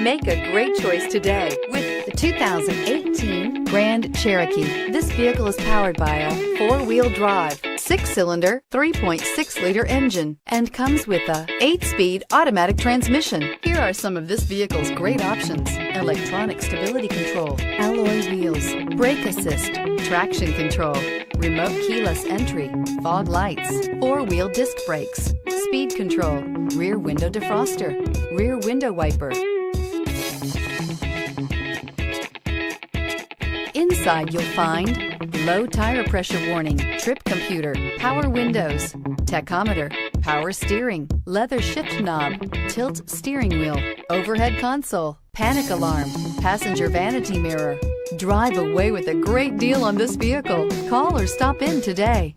Make a great choice today with the 2018 Grand Cherokee. This vehicle is powered by a four-wheel drive, six-cylinder, 3.6-liter engine, and comes with a 8-speed automatic transmission. Here are some of this vehicle's great options: electronic stability control, alloy wheels, brake assist, traction control, remote keyless entry, fog lights, four-wheel disc brakes, speed control, rear window defroster, rear window wiper. Inside you'll find low tire pressure warning, trip computer, power windows, tachometer, power steering, leather shift knob, tilt steering wheel, overhead console, panic alarm, passenger vanity mirror. Drive away with a great deal on this vehicle. Call or stop in today.